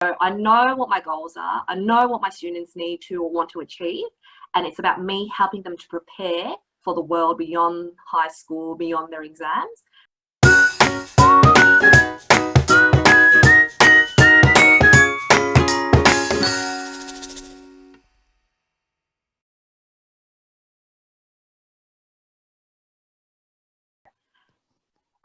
I know what my goals are. I know what my students need to or want to achieve. And it's about me helping them to prepare for the world beyond high school, beyond their exams.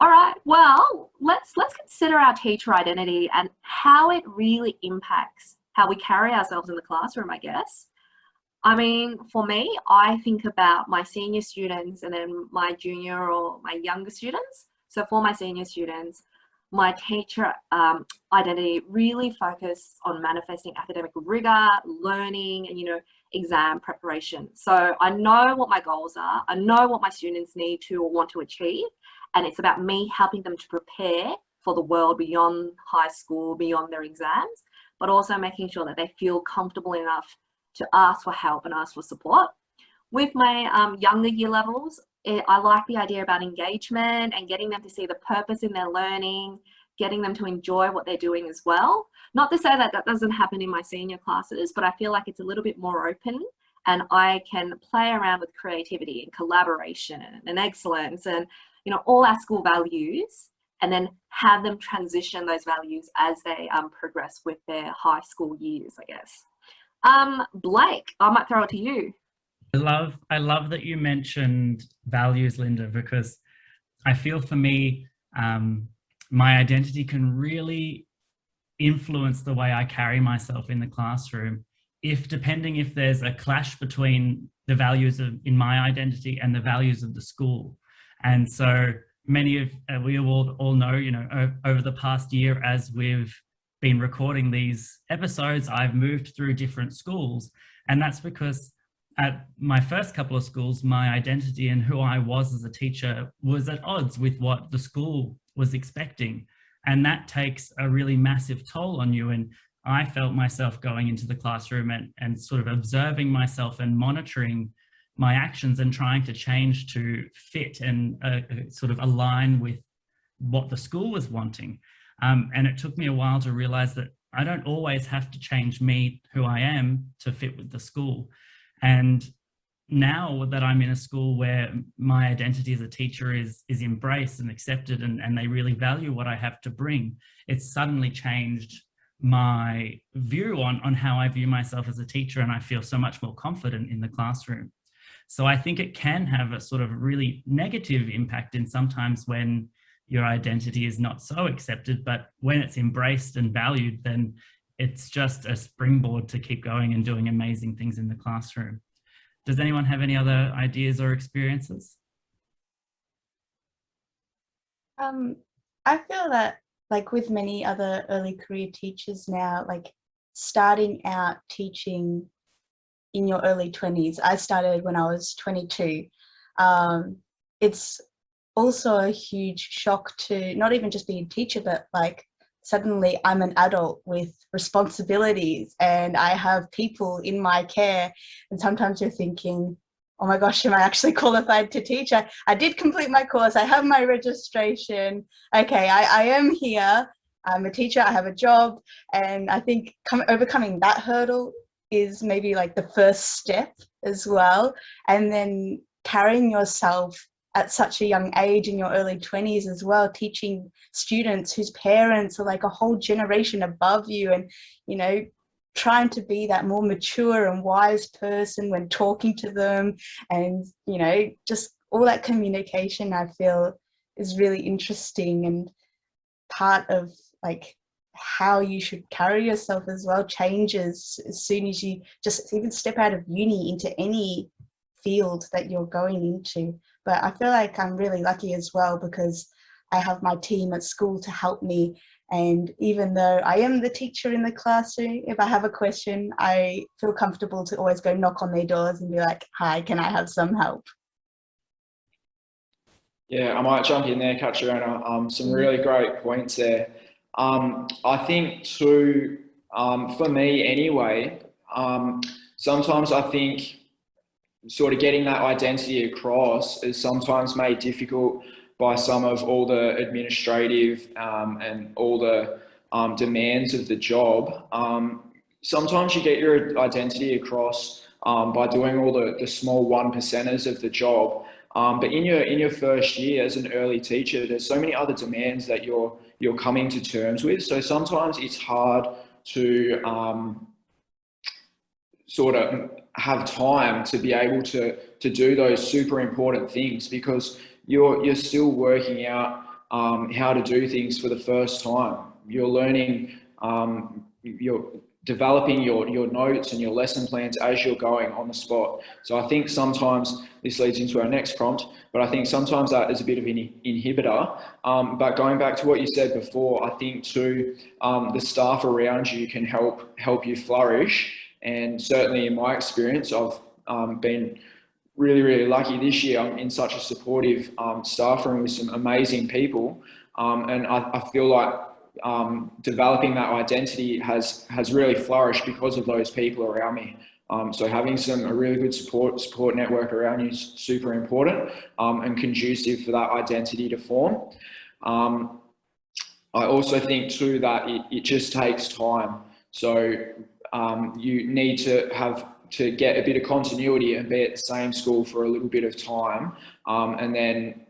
All right, well, let's consider our teacher identity and how it really impacts how we carry ourselves in the classroom, I guess. I mean, for me, I think about my senior students and then my junior or my younger students. So for my senior students, my teacher identity really focused on manifesting academic rigor, learning, and exam preparation. So I know what my goals are. I know what my students need to or want to achieve, and it's about me helping them to prepare for the world beyond high school, beyond their exams, but also making sure that they feel comfortable enough to ask for help and ask for support. With my younger year levels, I like the idea about engagement and getting them to see the purpose in their learning, getting them to enjoy what they're doing as well. Not to say that that doesn't happen in my senior classes, but I feel like it's a little bit more open and I can play around with creativity and collaboration and excellence and all our school values, and then have them transition those values as they progress with their high school years, I guess. Blake, I might throw it to you. I love that you mentioned values, Linda, because I feel for me, my identity can really influence the way I carry myself in the classroom. Depending if there's a clash between the values in my identity and the values of the school. And so we all know, over the past year, as we've been recording these episodes, I've moved through different schools. And that's because at my first couple of schools, my identity and who I was as a teacher was at odds with what the school was expecting. And that takes a really massive toll on you. And I felt myself going into the classroom and sort of observing myself and monitoring my actions and trying to change to fit and sort of align with what the school was wanting. And it took me a while to realize that I don't always have to change me, who I am, to fit with the school. And now that I'm in a school where my identity as a teacher is embraced and accepted, and they really value what I have to bring, it's suddenly changed my view on how I view myself as a teacher, and I feel so much more confident in the classroom. So I think it can have a sort of really negative impact in sometimes when your identity is not so accepted, but when it's embraced and valued, then it's just a springboard to keep going and doing amazing things in the classroom. Does anyone have any other ideas or experiences? I feel that, like with many other early career teachers now, like starting out teaching in your early 20s, I started when I was 22. It's also a huge shock to not even just be a teacher, but like suddenly I'm an adult with responsibilities and I have people in my care. And sometimes you're thinking, oh my gosh, am I actually qualified to teach? I did complete my course. I have my registration. Okay, I am here. I'm a teacher. I have a job. And I think overcoming that hurdle is maybe like the first step as well. And then carrying yourself at such a young age in your early 20s as well, teaching students whose parents are like a whole generation above you, and trying to be that more mature and wise person when talking to them, and just all that communication I feel is really interesting, and part of like how you should carry yourself as well changes as soon as you just even step out of uni into any field that you're going into. But I feel like I'm really lucky as well because I have my team at school to help me. And even though I am the teacher in the classroom, if I have a question, I feel comfortable to always go knock on their doors and be like, hi, can I have some help? Yeah, I might jump in there, Caitriona. Some really great points there. I think too, for me anyway, sometimes I think sort of getting that identity across is sometimes made difficult by some of all the administrative and all the demands of the job, sometimes you get your identity across by doing all the small 1%ers of the job. But in your first year as an early teacher, there's so many other demands that you're coming to terms with. So sometimes it's hard to sort of have time to be able to do those super important things, because you're still working out how to do things for the first time. You're learning, you're developing your notes and your lesson plans as you're going on the spot. So I think sometimes this leads into our next prompt, but I think sometimes that is a bit of an inhibitor. But going back to what you said before, I think too, the staff around you can help you flourish. And certainly in my experience, I've been really, really lucky this year. I'm in such a supportive staff room with some amazing people. And I feel like developing that identity has really flourished because of those people around me. So having a really good support network around you is super important and conducive for that identity to form. I also think too that it just takes time. So you need to get a bit of continuity and be at the same school for a little bit of time, and then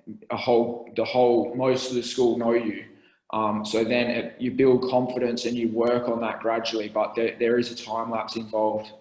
most of the school know you. So then you build confidence and you work on that gradually, but there is a time lapse involved.